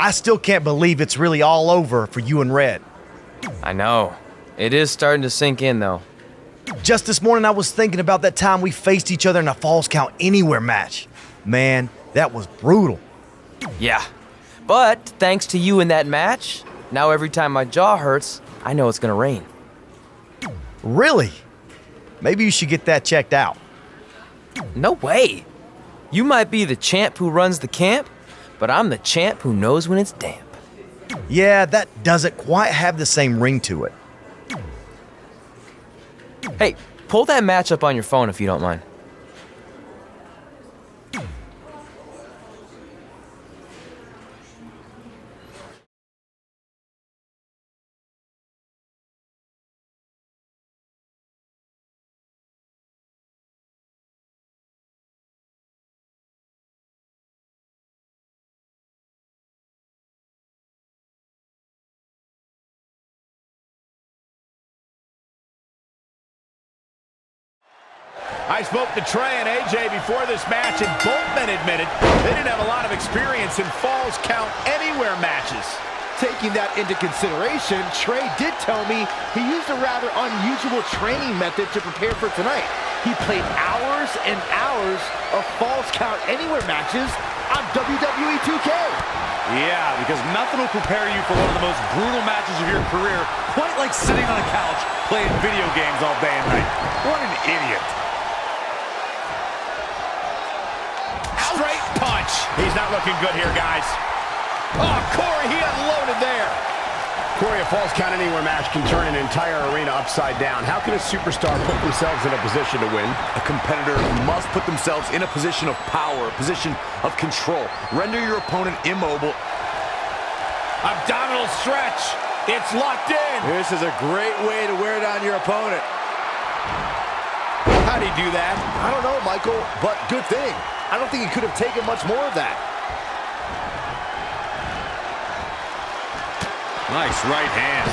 I still can't believe it's really all over for you and Red. I know. It is starting to sink in, though. Just this morning, I was thinking about that time we faced each other in a Falls Count Anywhere match. Man, that was brutal. Yeah. But thanks to you in that match, now every time my jaw hurts, I know it's gonna rain. Really? Maybe you should get that checked out. No way. You might be the champ who runs the camp, but I'm the champ who knows when it's damp. Yeah, that doesn't quite have the same ring to it. Hey, pull that match up on your phone if you don't mind. I spoke to Trey and AJ before this match, and both men admitted they didn't have a lot of experience in Falls Count Anywhere matches. Taking that into consideration, Trey did tell me he used a rather unusual training method to prepare for tonight. He played hours and hours of Falls Count Anywhere matches on WWE 2K. Yeah, because nothing will prepare you for one of the most brutal matches of your career, quite like sitting on a couch playing video games all day and night. What an idiot. Straight punch. He's not looking good here, guys. Oh, Corey, he unloaded there. Corey, a Falls Count Anywhere match can turn an entire arena upside down. How can a superstar put themselves in a position to win? A competitor must put themselves in a position of power, a position of control. Render your opponent immobile. Abdominal stretch. It's locked in. This is a great way to wear down your opponent. How'd he do that? I don't know, Michael, but good thing. I don't think he could have taken much more of that. Nice right hand.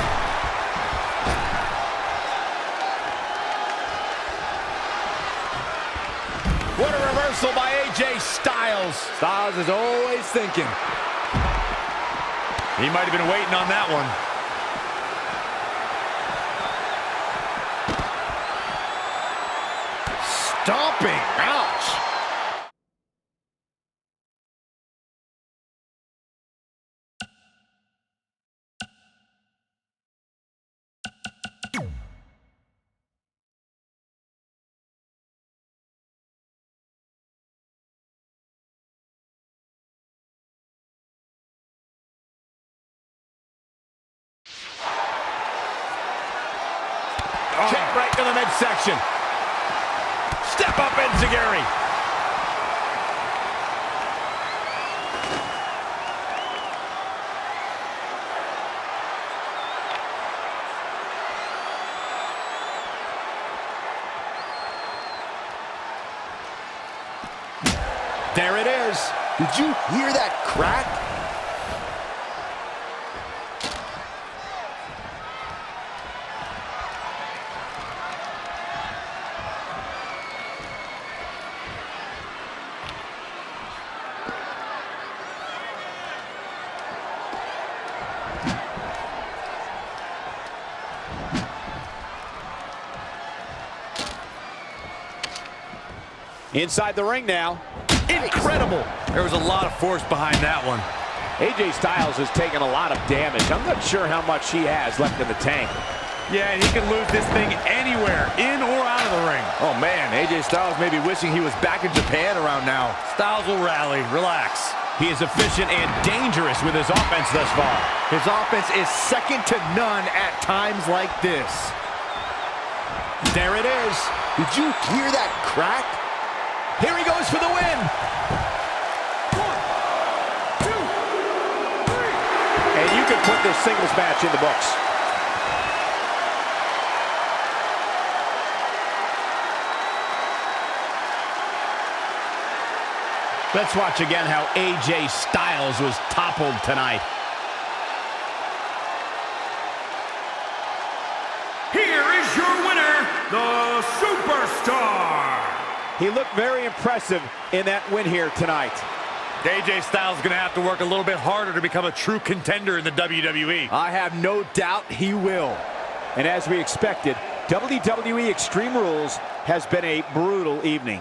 What a reversal by AJ Styles. Styles is always thinking. He might have been waiting on that one. Stomping. Ouch. Kick right to the midsection. Step up, Enziguri. There it is. Did you hear that crack? Inside the ring now. Incredible. There was a lot of force behind that one. AJ Styles has taken a lot of damage. I'm not sure how much he has left in the tank. Yeah, and he can lose this thing anywhere, in or out of the ring. Oh, man, AJ Styles may be wishing he was back in Japan around now. Styles will rally. Relax. He is efficient and dangerous with his offense thus far. His offense is second to none at times like this. There it is. Did you hear that crack? Here he goes for the win. 1, 2, 3. And you can put this singles match in the books. Let's watch again how AJ Styles was toppled tonight. Here is your winner, the Superstar. He looked very impressive in that win here tonight. AJ Styles is going to have to work a little bit harder to become a true contender in the WWE. I have no doubt he will. And as we expected, WWE Extreme Rules has been a brutal evening.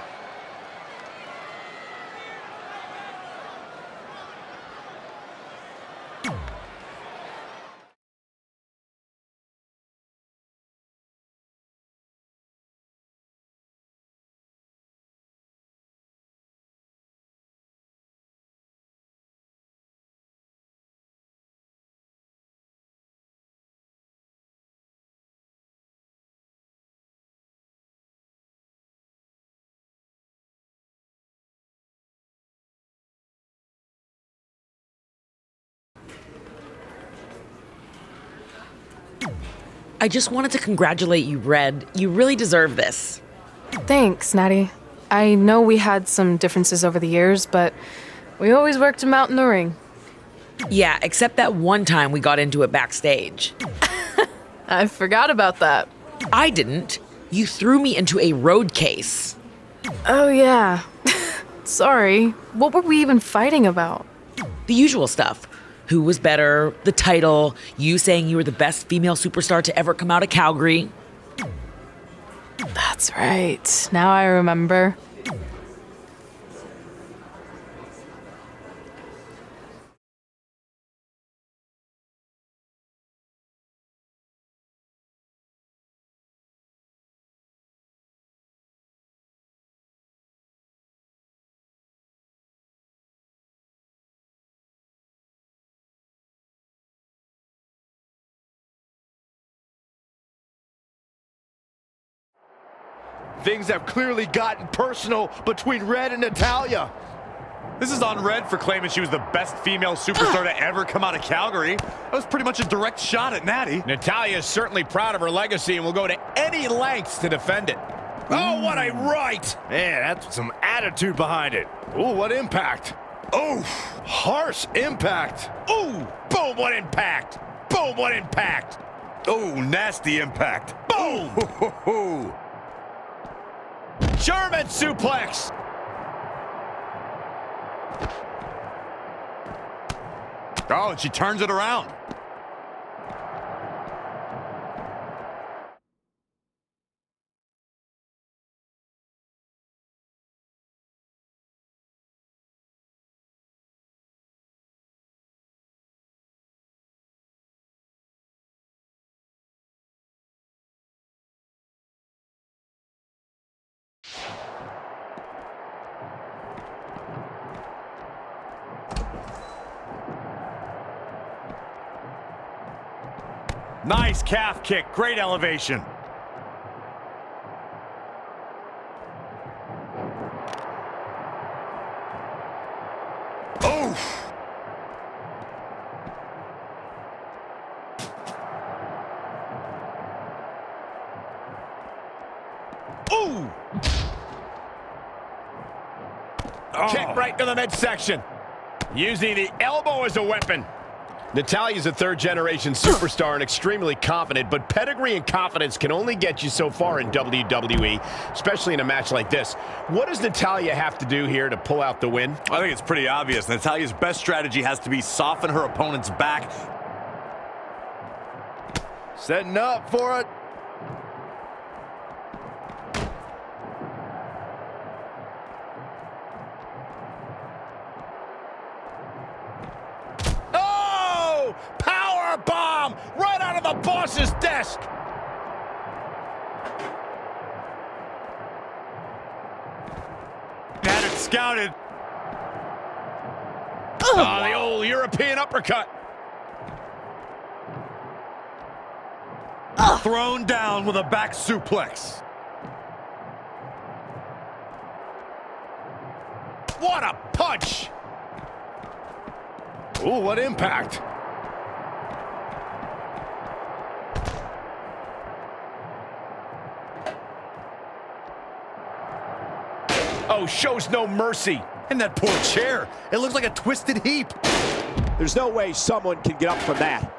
I just wanted to congratulate you, Red. You really deserve this. Thanks, Natty. I know we had some differences over the years, but we always worked them out in the ring. Yeah, except that one time we got into it backstage. I forgot about that. I didn't. You threw me into a road case. Oh, yeah. Sorry. What were we even fighting about? The usual stuff. Who was better, the title, you saying you were the best female superstar to ever come out of Calgary. That's right. Now I remember. Things have clearly gotten personal between Red and Natalya. This is on Red for claiming she was the best female superstar to ever come out of Calgary. That was pretty much a direct shot at Natty. Natalya is certainly proud of her legacy and will go to any lengths to defend it. Oh, what a right! Man, that's some attitude behind it. Ooh, what impact. Oh, harsh impact. Ooh, boom, what impact! Boom, what impact! Oh, nasty impact. Boom! German suplex! Oh, and she turns it around. Nice calf kick, great elevation. Oof. Ooh! Kick right to the midsection. Using the elbow as a weapon. Natalya's a third-generation superstar and extremely confident, but pedigree and confidence can only get you so far in WWE, especially in a match like this. What does Natalya have to do here to pull out the win? I think it's pretty obvious. Natalya's best strategy has to be soften her opponent's back. Setting up for it. Power bomb right out of the boss's desk. Had it scouted. Oh, the old European uppercut. Thrown down with a back suplex. What a punch. Ooh, what impact. Oh, shows no mercy. And that poor chair. It looks like a twisted heap. There's no way someone can get up from that.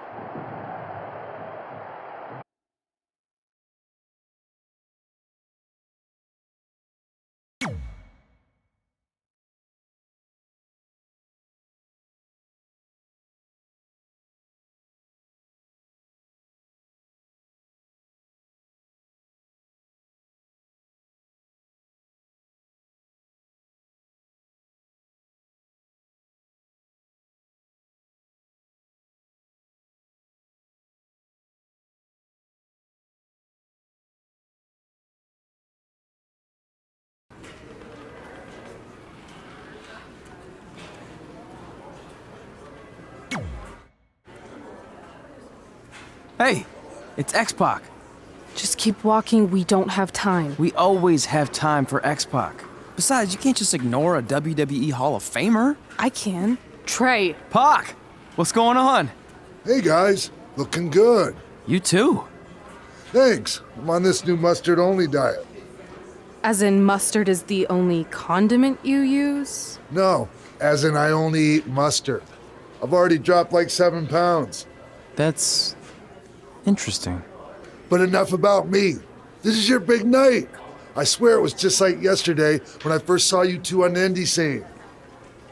Hey, it's X-Pac. Just keep walking. We don't have time. We always have time for X-Pac. Besides, you can't just ignore a WWE Hall of Famer. I can. Trey. Pac, what's going on? Hey guys, looking good. You too. Thanks. I'm on this new mustard-only diet. As in, mustard is the only condiment you use? No, as in I only eat mustard. I've already dropped like 7 pounds. That's interesting. But enough about me. This is your big night. I swear it was just like yesterday when I first saw you two on the indie scene.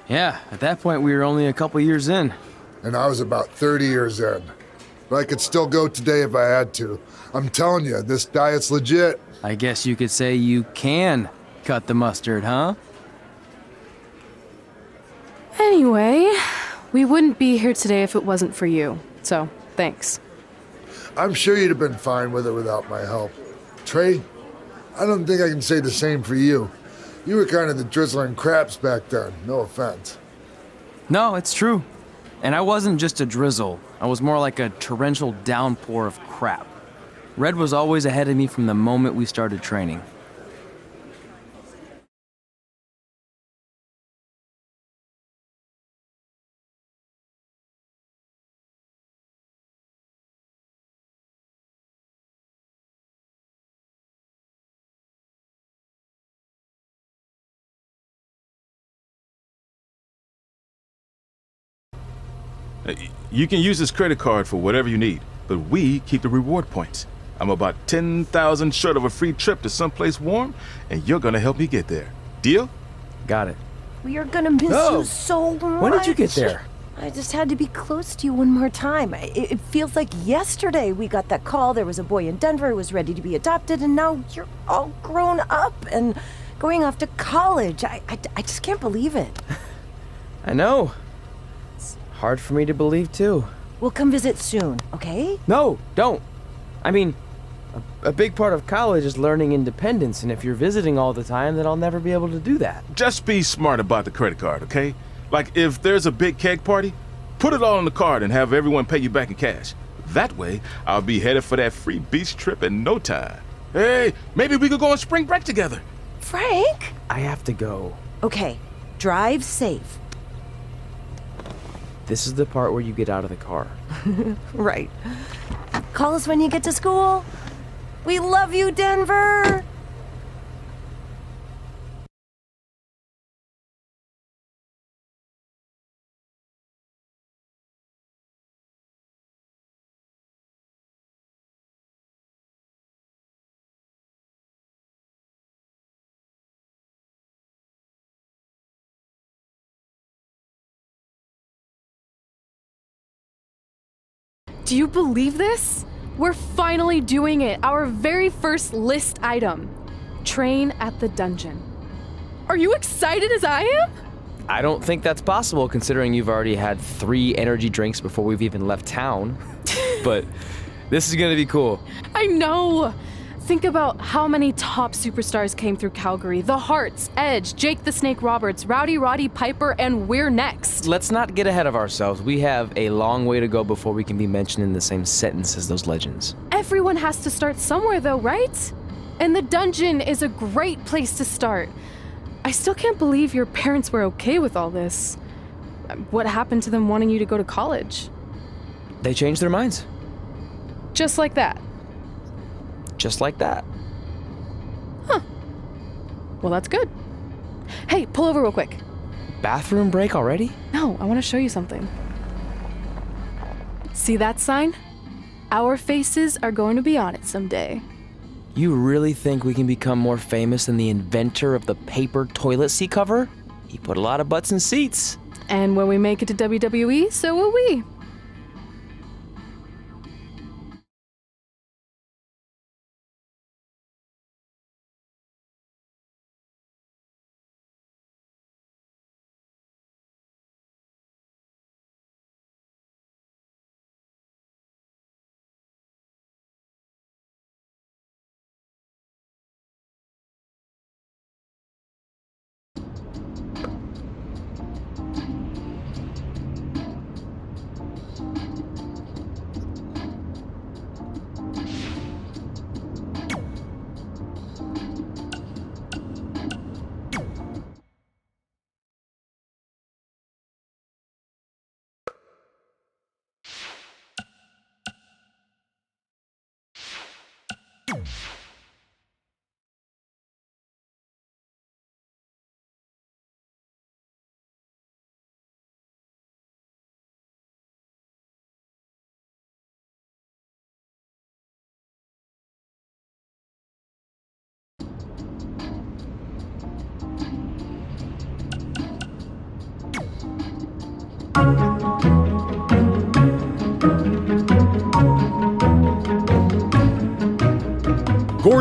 Yeah, at that point we were only a couple years in. And I was about 30 years in. But I could still go today if I had to. I'm telling you, this diet's legit. I guess you could say you can cut the mustard, huh? Anyway, we wouldn't be here today if it wasn't for you. So, thanks. I'm sure you'd have been fine with it without my help. Trey, I don't think I can say the same for you. You were kind of the drizzling craps back then, no offense. No, it's true. And I wasn't just a drizzle. I was more like a torrential downpour of crap. Red was always ahead of me from the moment we started training. You can use this credit card for whatever you need, but we keep the reward points. I'm about 10,000 short of a free trip to someplace warm, and you're gonna help me get there. Deal? Got it. We are gonna miss you so much. When did you get there? I just had to be close to you one more time. It feels like yesterday we got that call. There was a boy in Denver who was ready to be adopted, and now you're all grown up and going off to college. I just can't believe it. I know. It's hard for me to believe, too. We'll come visit soon, okay? No, don't. I mean, a big part of college is learning independence, and if you're visiting all the time, then I'll never be able to do that. Just be smart about the credit card, okay? Like, if there's a big keg party, put it all on the card and have everyone pay you back in cash. That way, I'll be headed for that free beach trip in no time. Hey, maybe we could go on spring break together. Frank? I have to go. Okay, drive safe. This is the part where you get out of the car. Right. Call us when you get to school. We love you, Denver! Do you believe this? We're finally doing it. Our very first list item. Train at the dungeon. Are you excited as I am? I don't think that's possible considering you've already had 3 energy drinks before we've even left town. But this is gonna be cool. I know. Think about how many top superstars came through Calgary. The Hearts, Edge, Jake the Snake Roberts, Rowdy Roddy Piper, and we're next. Let's not get ahead of ourselves. We have a long way to go before we can be mentioned in the same sentence as those legends. Everyone has to start somewhere though, right? And the dungeon is a great place to start. I still can't believe your parents were okay with all this. What happened to them wanting you to go to college? They changed their minds. Just like that. Just like that. Huh. Well, that's good. Hey, pull over real quick. Bathroom break already? No, I want to show you something. See that sign? Our faces are going to be on it someday. You really think we can become more famous than the inventor of the paper toilet seat cover? He put a lot of butts in seats. And when we make it to WWE, so will we.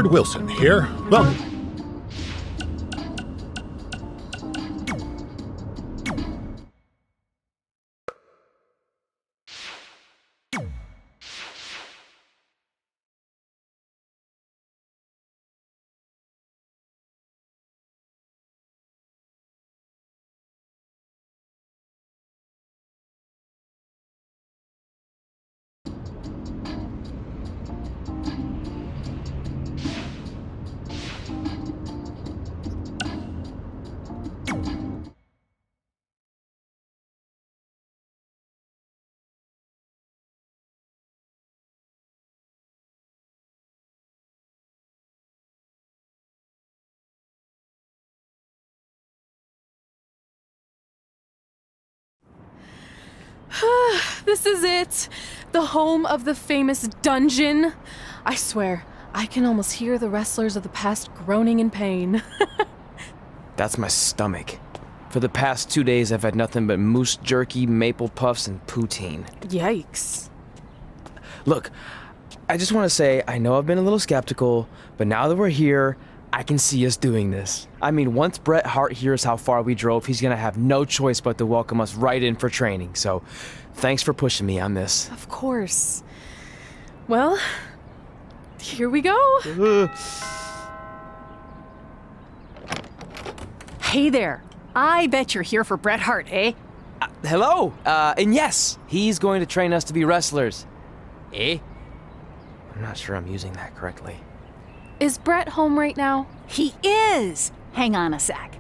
Edward Wilson here. Welcome. This is it. The home of the famous dungeon. I swear, I can almost hear the wrestlers of the past groaning in pain. That's my stomach. For the past 2 days, I've had nothing but moose jerky, maple puffs, and poutine. Yikes. Look, I just want to say, I know I've been a little skeptical, but now that we're here, I can see us doing this. I mean, once Bret Hart hears how far we drove, he's gonna have no choice but to welcome us right in for training. So, thanks for pushing me on this. Of course. Well, here we go. Hey there. I bet you're here for Bret Hart, eh? Hello, and yes, he's going to train us to be wrestlers. Eh? I'm not sure I'm using that correctly. Is Bret home right now? He is. Hang on a sec.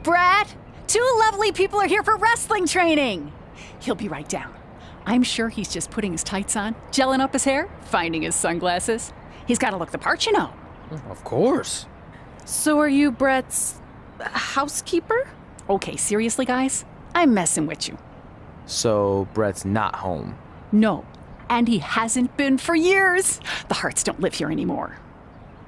Bret, 2 lovely people are here for wrestling training. He'll be right down. I'm sure he's just putting his tights on, gelling up his hair, finding his sunglasses. He's got to look the part, you know. Of course. So are you Bret's housekeeper? Okay, seriously, guys? I'm messing with you. So, Bret's not home. No, and he hasn't been for years. The Harts don't live here anymore.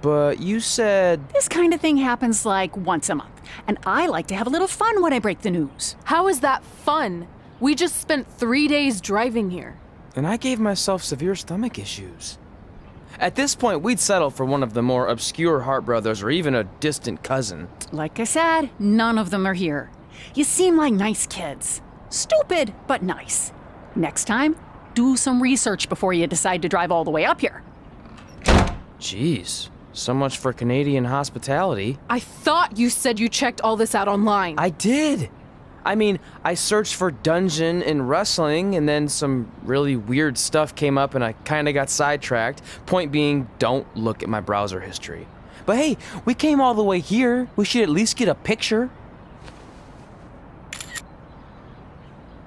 But you said... This kind of thing happens like once a month, and I like to have a little fun when I break the news. How is that fun? We just spent 3 days driving here. And I gave myself severe stomach issues. At this point, we'd settle for one of the more obscure Hart brothers or even a distant cousin. Like I said, none of them are here. You seem like nice kids. Stupid, but nice. Next time, do some research before you decide to drive all the way up here. Jeez. So much for Canadian hospitality. I thought you said you checked all this out online. I did. I mean, I searched for dungeon and wrestling, and then some really weird stuff came up and I kind of got sidetracked. Point being, don't look at my browser history. But hey, we came all the way here. We should at least get a picture.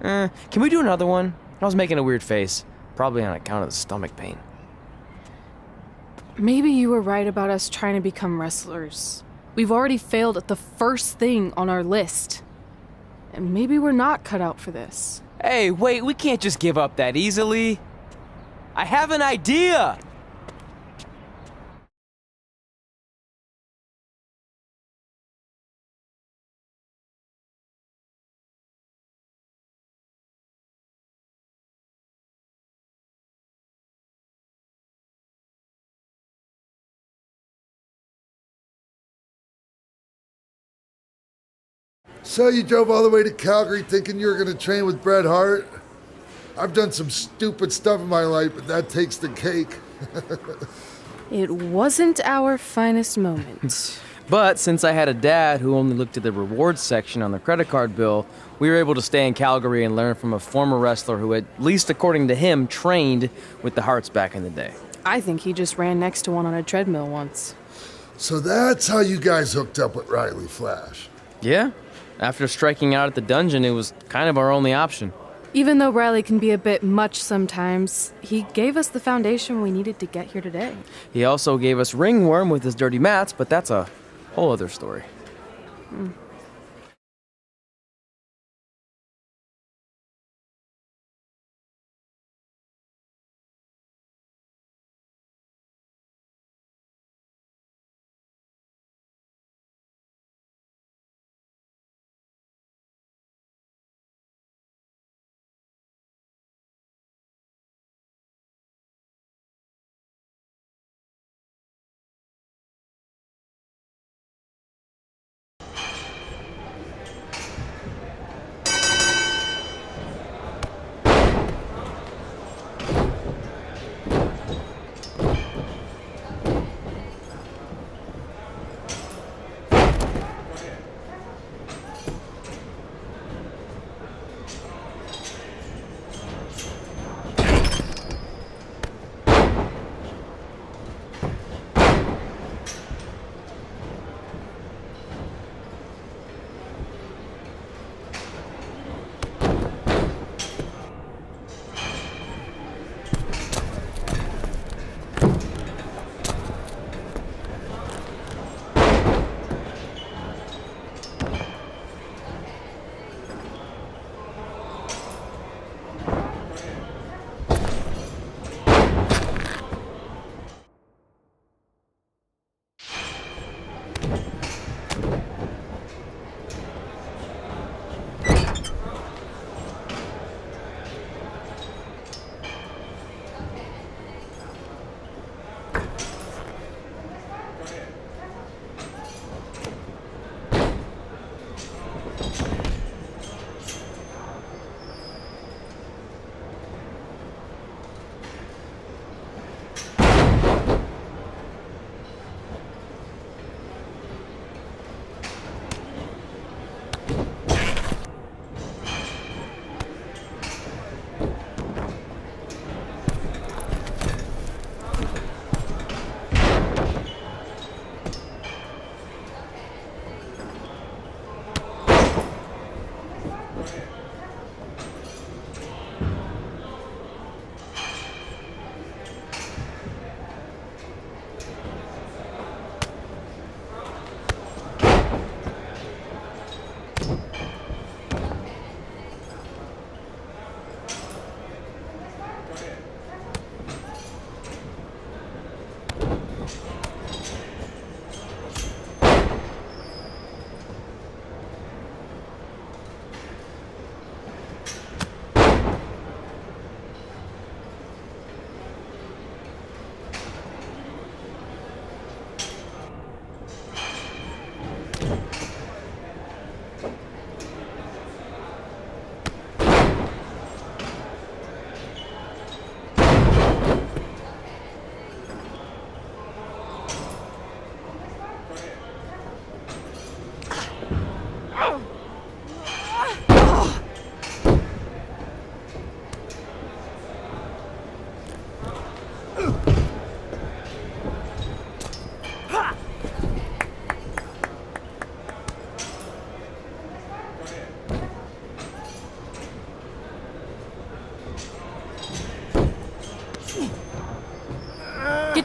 Can we do another one? I was making a weird face. Probably on account of the stomach pain. Maybe you were right about us trying to become wrestlers. We've already failed at the first thing on our list. And maybe we're not cut out for this. Hey, wait, we can't just give up that easily. I have an idea! So you drove all the way to Calgary thinking you were going to train with Bret Hart? I've done some stupid stuff in my life, but that takes the cake. It wasn't our finest moment. But since I had a dad who only looked at the rewards section on the credit card bill, we were able to stay in Calgary and learn from a former wrestler who, at least according to him, trained with the Harts back in the day. I think he just ran next to one on a treadmill once. So that's how you guys hooked up with Riley Flash. Yeah. After striking out at the dungeon, it was kind of our only option. Even though Riley can be a bit much sometimes, he gave us the foundation we needed to get here today. He also gave us ringworm with his dirty mats, but that's a whole other story.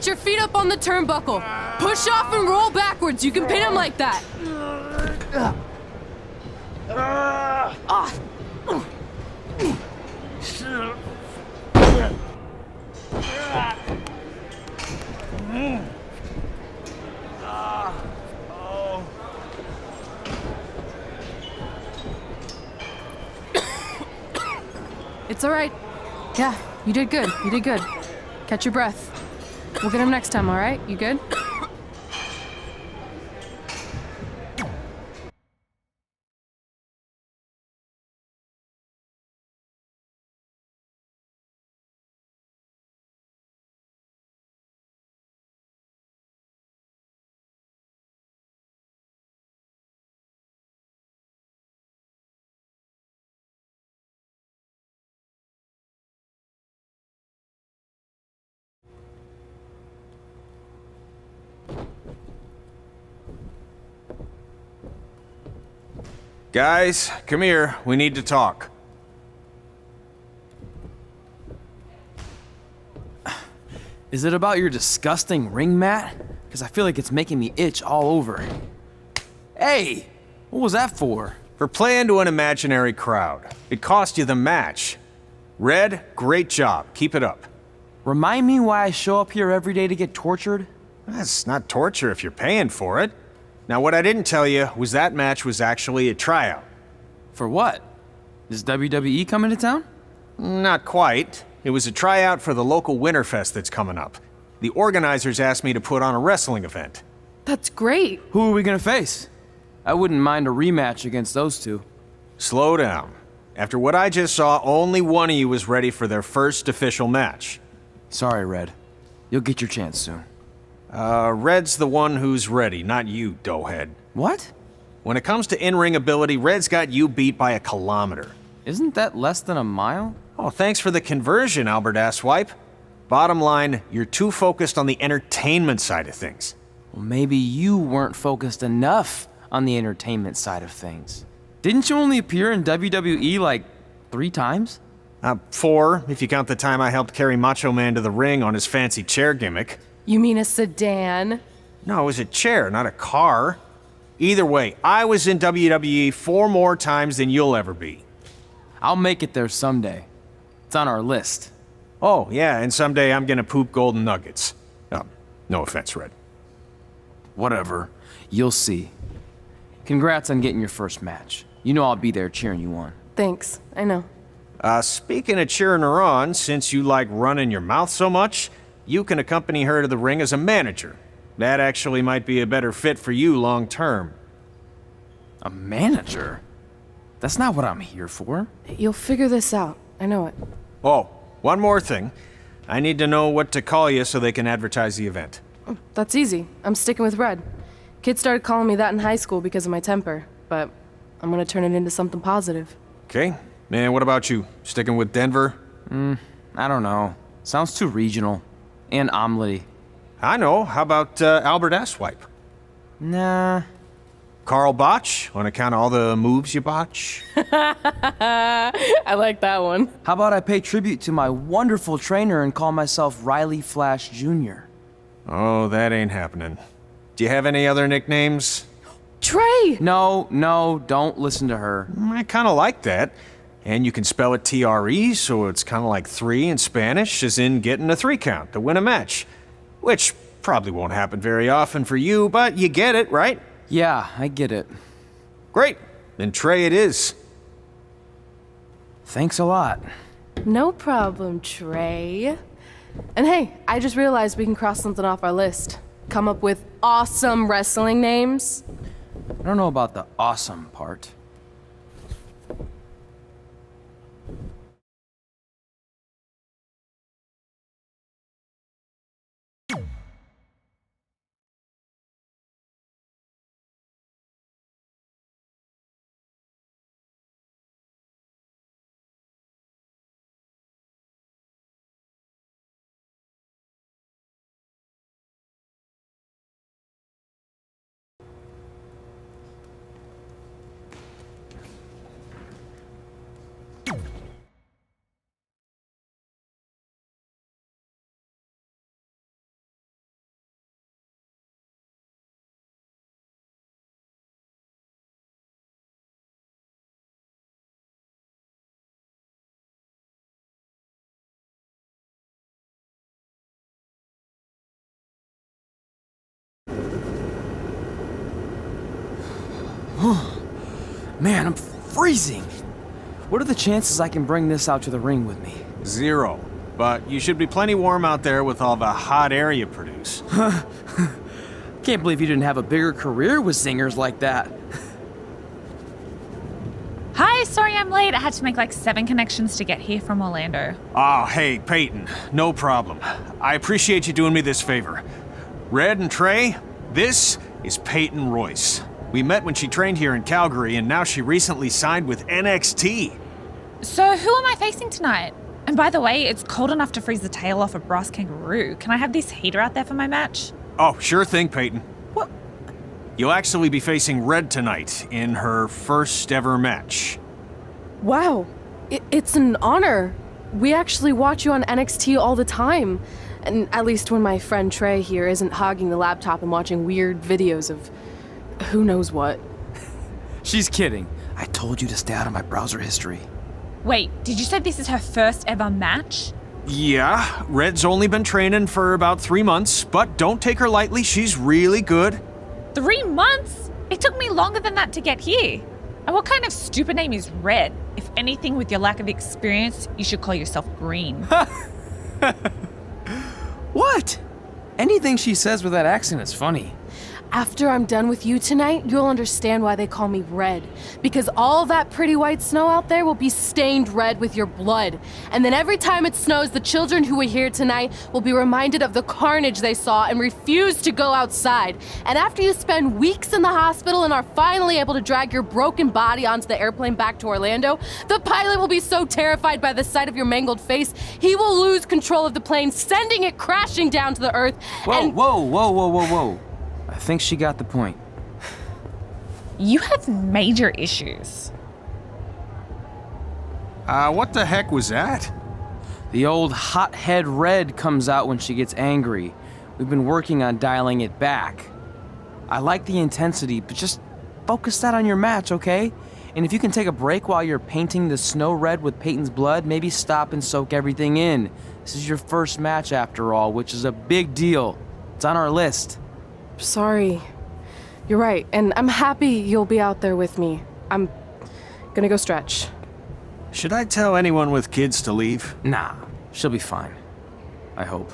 Get your feet up on the turnbuckle. Push off and roll backwards. You can pin him like that. It's all right. Yeah, you did good. You did good. Catch your breath. We'll get him next time, all right? You good? Guys, come here. We need to talk. Is it about your disgusting ring mat? Because I feel like it's making me itch all over. Hey! What was that for? For playing to an imaginary crowd. It cost you the match. Red, great job. Keep it up. Remind me why I show up here every day to get tortured? That's not torture if you're paying for it. Now, what I didn't tell you was that match was actually a tryout. For what? Is WWE coming to town? Not quite. It was a tryout for the local Winterfest that's coming up. The organizers asked me to put on a wrestling event. That's great. Who are we gonna face? I wouldn't mind a rematch against those two. Slow down. After what I just saw, only one of you was ready for their first official match. Sorry, Red. You'll get your chance soon. Red's the one who's ready, not you, doughhead. What? When it comes to in-ring ability, Red's got you beat by a kilometer. Isn't that less than a mile? Oh, thanks for the conversion, Albert Asswipe. Bottom line, you're too focused on the entertainment side of things. Well, maybe you weren't focused enough on the entertainment side of things. Didn't you only appear in WWE like 3 times? 4, if you count the time I helped carry Macho Man to the ring on his fancy chair gimmick. You mean a sedan? No, it was a chair, not a car. Either way, I was in WWE 4 more times than you'll ever be. I'll make it there someday. It's on our list. Oh, yeah, and someday I'm gonna poop golden nuggets. No offense, Red. Whatever. You'll see. Congrats on getting your first match. You know I'll be there cheering you on. Thanks. I know. Speaking of cheering her on, since you like running your mouth so much, you can accompany her to the ring as a manager. That actually might be a better fit for you long term. A manager? That's not what I'm here for. You'll figure this out. I know it. Oh, one more thing. I need to know what to call you so they can advertise the event. That's easy. I'm sticking with Red. Kids started calling me that in high school because of my temper, but I'm gonna turn it into something positive. Okay. And what about you? Sticking with Denver? I don't know. Sounds too regional. And omelette-y. I know. How about Albert Asswipe? Nah. Carl Botch, on account of all the moves you botch? I like that one. How about I pay tribute to my wonderful trainer and call myself Riley Flash Jr.? Oh, that ain't happening. Do you have any other nicknames? Trey! No, don't listen to her. I kind of like that. And you can spell it T-R-E, so it's kind of like 3 in Spanish, as in getting a 3 count to win a match. Which probably won't happen very often for you, but you get it, right? Yeah, I get it. Great. Then Trey it is. Thanks a lot. No problem, Trey. And hey, I just realized we can cross something off our list. Come up with awesome wrestling names. I don't know about the awesome part. Man, I'm freezing. What are the chances I can bring this out to the ring with me? 0. But you should be plenty warm out there with all the hot air you produce. Can't believe you didn't have a bigger career with zingers like that. Hi, sorry I'm late. I had to make like 7 connections to get here from Orlando. Oh, hey, Peyton. No problem. I appreciate you doing me this favor. Red and Trey, this is Peyton Royce. We met when she trained here in Calgary, and now she recently signed with NXT. So who am I facing tonight? And by the way, it's cold enough to freeze the tail off a brass kangaroo. Can I have this heater out there for my match? Oh, sure thing, Peyton. What? You'll actually be facing Red tonight in her first ever match. Wow, it's an honor. We actually watch you on NXT all the time. And at least when my friend Trey here isn't hogging the laptop and watching weird videos of who knows what. She's kidding. I told you to stay out of my browser history. Wait, did you say this is her first ever match? Yeah, Red's only been training for about 3 months, but don't take her lightly, she's really good. 3 months? It took me longer than that to get here. And what kind of stupid name is Red? If anything, with your lack of experience, you should call yourself Green. What? Anything she says with that accent is funny. After I'm done with you tonight, you'll understand why they call me Red. Because all that pretty white snow out there will be stained red with your blood. And then every time it snows, the children who were here tonight will be reminded of the carnage they saw and refuse to go outside. And after you spend weeks in the hospital and are finally able to drag your broken body onto the airplane back to Orlando, the pilot will be so terrified by the sight of your mangled face, he will lose control of the plane, sending it crashing down to the earth. Whoa. I think she got the point. You have major issues. What the heck was that? The old hothead Red comes out when she gets angry. We've been working on dialing it back. I like the intensity, but just focus that on your match, okay? And if you can take a break while you're painting the snow red with Peyton's blood, maybe stop and soak everything in. This is your first match after all, which is a big deal. It's on our list. Sorry. You're right, and I'm happy you'll be out there with me. I'm gonna go stretch. Should I tell anyone with kids to leave? Nah, she'll be fine. I hope.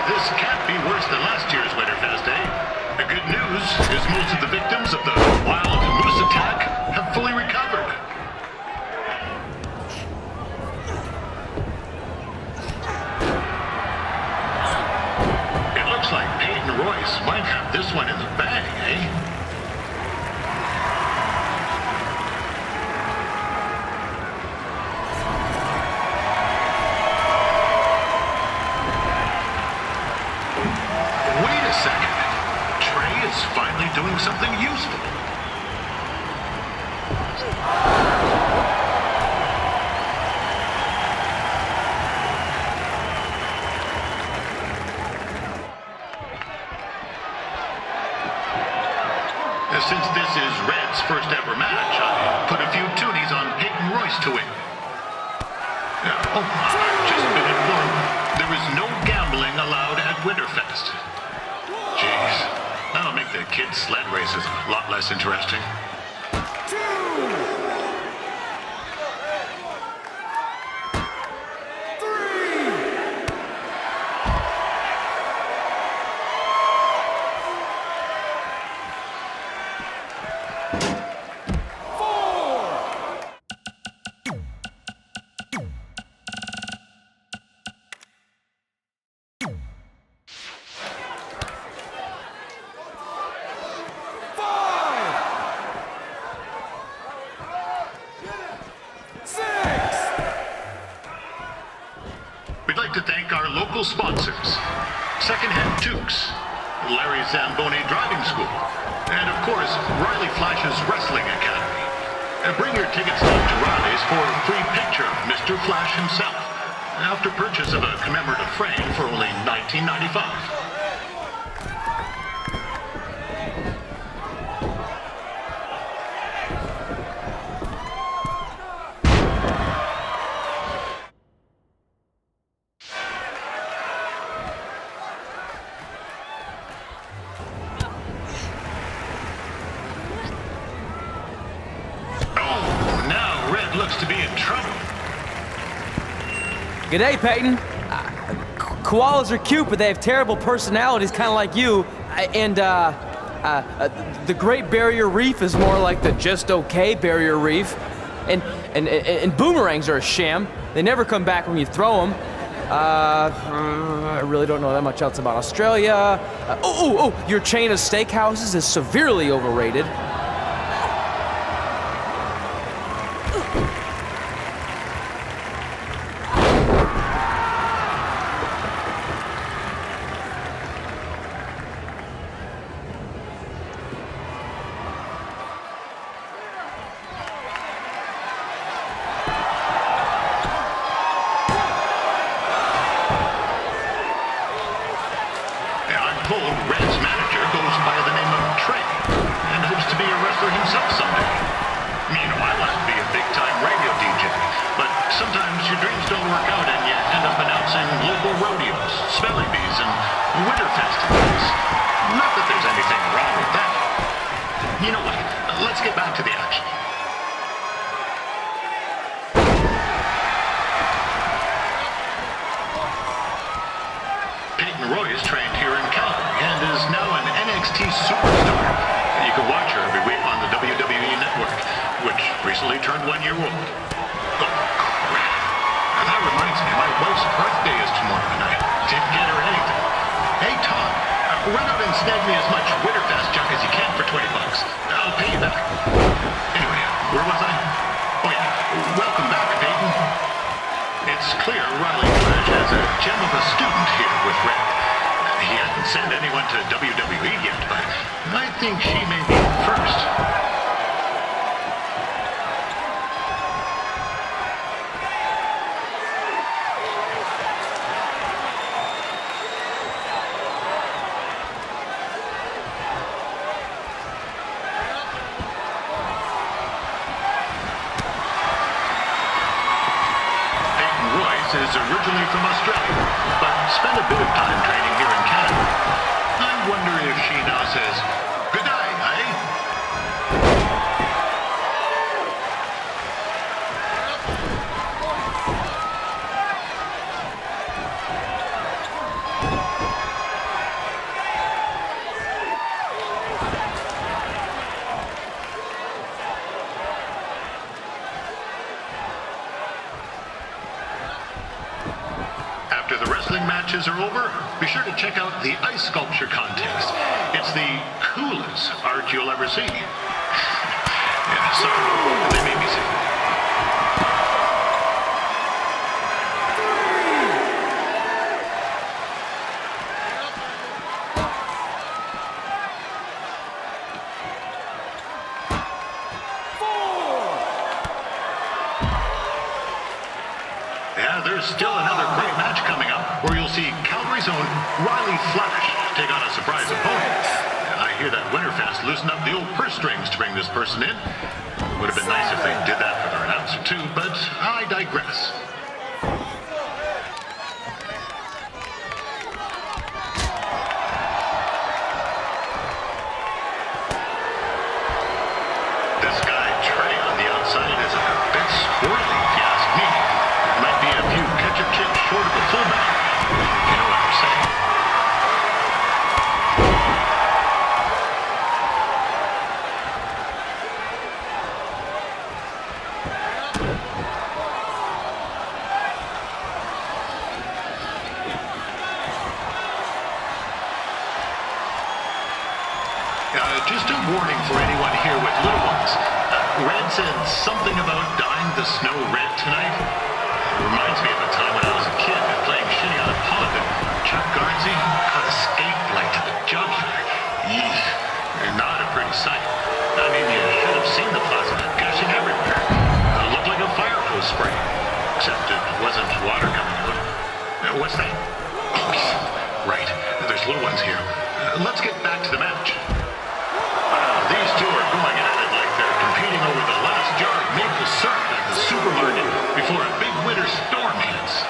This can't be worse than last year's Winterfest, eh? The good news is most of the victims of the wild moose attack have fully recovered. It looks like Peyton Royce might have this one in the bag, eh? Finally doing something useful. Since this is Red's first ever match, I put a few toonies on Peyton Royce to win. I've just been informed there is no gambling allowed at Winterfest. the kids' sled races a lot less interesting. We'd like to thank our local sponsors, Secondhand Tukes, Larry Zamboni Driving School, and of course, Riley Flash's Wrestling Academy. Bring your tickets down to Riley's for a free picture of Mr. Flash himself, after purchase of a commemorative frame for only $19.95. Looks to be in trouble. G'day, Peyton. Koalas are cute, but they have terrible personalities, kind of like you. The Great Barrier Reef is more like the just okay Barrier Reef. And boomerangs are a sham. They never come back when you throw them. I really don't know that much else about Australia. Your chain of steakhouses is severely overrated. Red's manager goes by the name of Trey and hopes to be a wrestler himself someday. You know, I want to be a big-time radio DJ, but sometimes your dreams don't work out and you end up announcing local rodeos, spelling bees, and winter festivals. Not that there's anything wrong with that. You know what? Let's get back to the action. Peyton Royce trained here in Calgary and is now an NXT superstar. You can watch her every week on the WWE Network, which recently turned 1 year old. Oh, crap. And that reminds me, my wife's birthday is tomorrow night. Didn't get her anything. Hey, Tom, run out and snag me as much Winterfest junk as you can for $20. I'll pay you back. Anyway, where was I? Oh, yeah. Welcome back, Peyton. It's clear Riley Flash has a gem of a student here with Red. He hasn't sent anyone to WWE yet, but I think she may be first. Is originally from Australia, but spent a bit of time training here in Canada. I wonder if she now says, good day, After the wrestling matches are over, be sure to check out the ice sculpture contest. It's the coolest art you'll ever see. Yeah, sorry, they made me sick. Yeah, there's still another great match coming up where you'll see Calgary's own Riley Flash take on a surprise opponent. I hear that Winterfest loosened up the old purse strings to bring this person in. It would have been nice if they did that for their announcer too, but I digress. said something about dyeing the snow red tonight. It reminds me of the time when I was a kid playing shinny on a pond and Chuck Garnsey cut a skate blade to the jugular. Yeesh. Not a pretty sight. I mean, you should have seen the plasma gushing everywhere. It looked like a fire hose spray. Except it wasn't water coming out. What's that? Oh, right. There's little ones here. Let's get back to the match. These two are going at it like they're competing over the last jar of maple syrup at the supermarket before a big winter storm hits.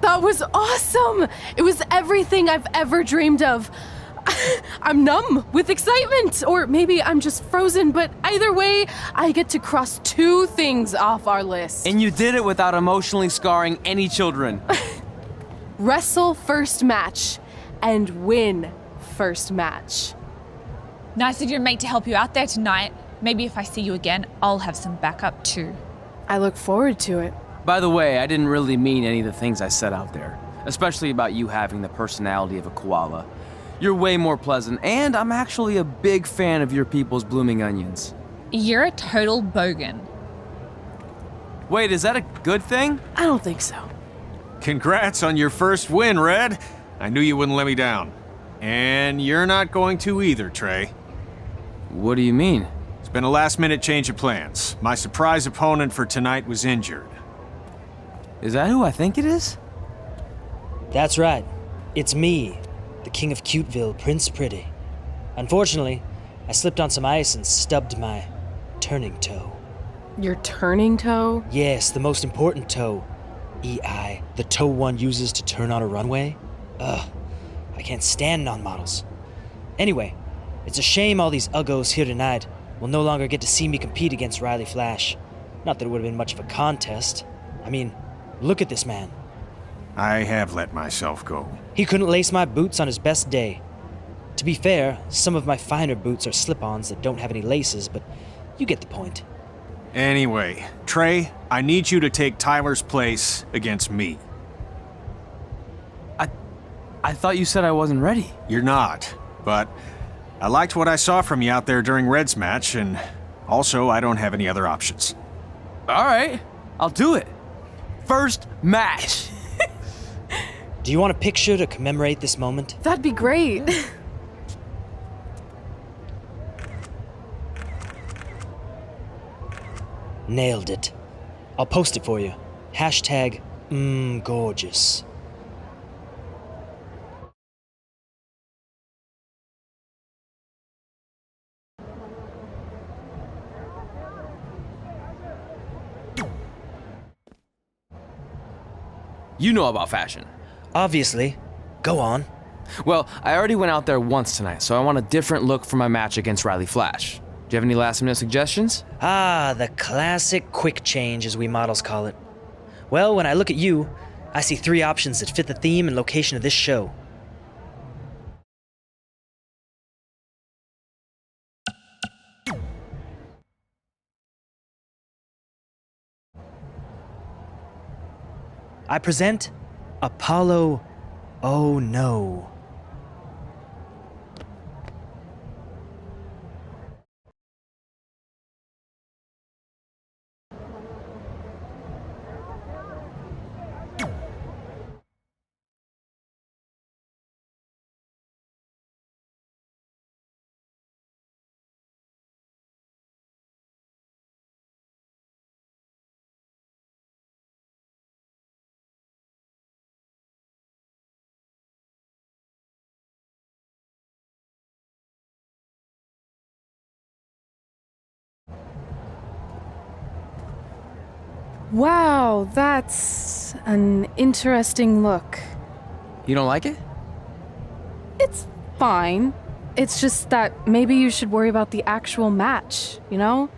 That was awesome! It was everything I've ever dreamed of. I'm numb with excitement, or maybe I'm just frozen, but either way, I get to cross 2 things off our list. And you did it without emotionally scarring any children. Wrestle first match and win first match. Nice of your mate to help you out there tonight. Maybe if I see you again, I'll have some backup too. I look forward to it. By the way, I didn't really mean any of the things I said out there, especially about you having the personality of a koala. You're way more pleasant, and I'm actually a big fan of your people's blooming onions. You're a total bogan. Wait, is that a good thing? I don't think so. Congrats on your first win, Red. I knew you wouldn't let me down. And you're not going to either, Trey. What do you mean? It's been a last-minute change of plans. My surprise opponent for tonight was injured. Is that who I think it is? That's right. It's me, the King of Cuteville, Prince Pretty. Unfortunately, I slipped on some ice and stubbed my turning toe. Your turning toe? Yes, the most important toe. EI, the toe one uses to turn on a runway. Ugh, I can't stand non-models. Anyway, it's a shame all these uggos here tonight will no longer get to see me compete against Riley Flash. Not that it would have been much of a contest. I mean, look at this man. I have let myself go. He couldn't lace my boots on his best day. To be fair, some of my finer boots are slip-ons that don't have any laces, but you get the point. Anyway, Trey, I need you to take Tyler's place against me. I thought you said I wasn't ready. You're not, but I liked what I saw from you out there during Red's match, and also I don't have any other options. All right, I'll do it. First match. Do you want a picture to commemorate this moment? That'd be great. Nailed it. I'll post it for you. Hashtag gorgeous. You know about fashion. Obviously. Go on. Well, I already went out there once tonight, so I want a different look for my match against Riley Flash. Do you have any last-minute suggestions? Ah, the classic quick change, as we models call it. Well, when I look at you, I see 3 options that fit the theme and location of this show. I present Apollo Oh No. Wow, that's an interesting look. You don't like it? It's fine. It's just that maybe you should worry about the actual match, you know?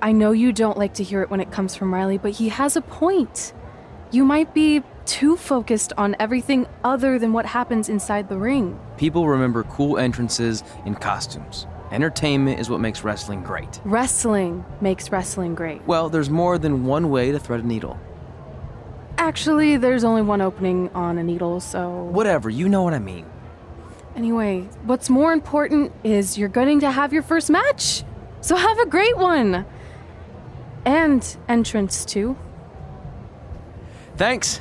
I know you don't like to hear it when it comes from Riley, but he has a point. You might be too focused on everything other than what happens inside the ring. People remember cool entrances and costumes. Entertainment is what makes wrestling great. Wrestling makes wrestling great. Well, there's more than one way to thread a needle. Actually, there's only one opening on a needle, so... Whatever, you know what I mean. Anyway, what's more important is you're going to have your first match. So have a great one. And entrance, too. Thanks.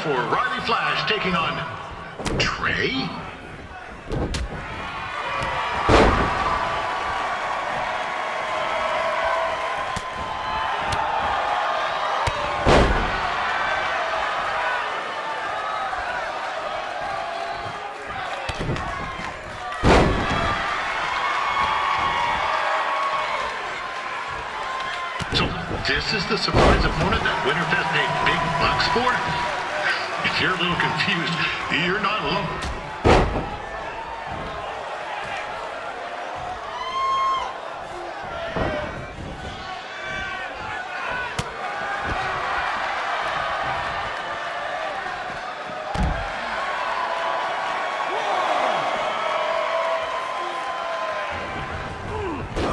for Riley Flash taking on Trey? So this is the surprise opponent that Winterfest paid big bucks for? If you're a little confused, you're not alone.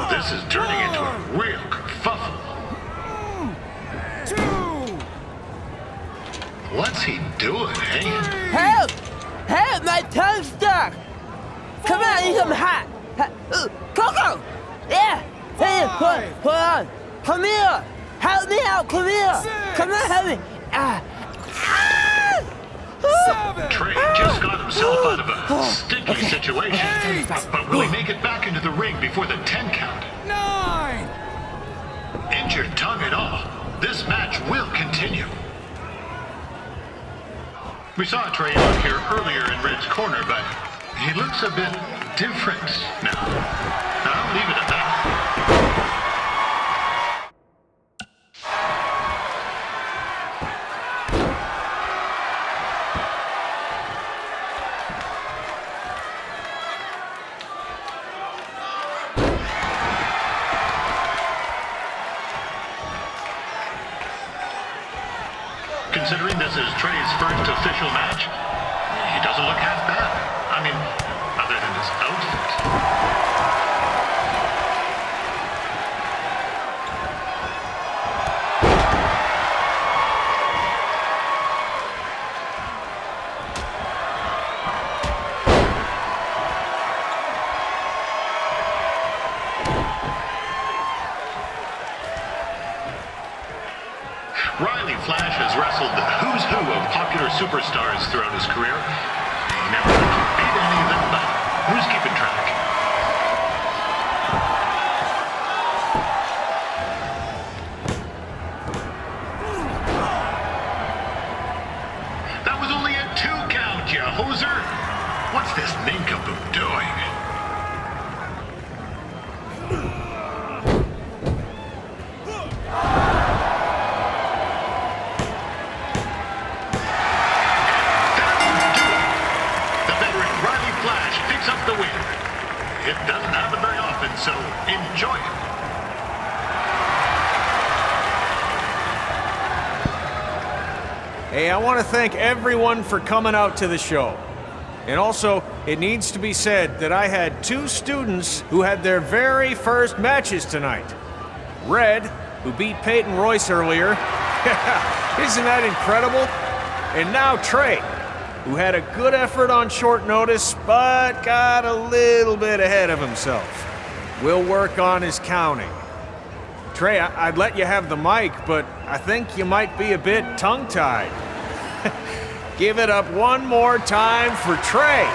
This is turning into a real kerfuffle. What's he doing, eh? Help! Help! My tongue's stuck! Come on, I need some hot! Coco! Yeah! Hey, hold on! Come here! Help me out! Come here! Come on, help me! Trey just got himself out of a sticky situation. But will he make it back into the ring before the 10 count? 9! Injured tongue and all, this match will continue. We saw Trey out here earlier in Red's corner, but he looks a bit different now. I'll leave it at that. Considering this is Trey's first official match, he doesn't look half bad. I mean, other than his outfit. Riley Flash has wrestled the who's who of popular superstars throughout his career. He never beat any of them, but who's keeping track? That was only a 2 count, you hoser! What's this nincompoop doing? Up the win. It doesn't happen very often, so enjoy it. Hey, I want to thank everyone for coming out to the show. And also, it needs to be said that I had 2 students who had their very first matches tonight. Red, who beat Peyton Royce earlier. Isn't that incredible? And now Trey, who had a good effort on short notice, but got a little bit ahead of himself. We'll work on his counting. Trey, I'd let you have the mic, but I think you might be a bit tongue-tied. Give it up one more time for Trey.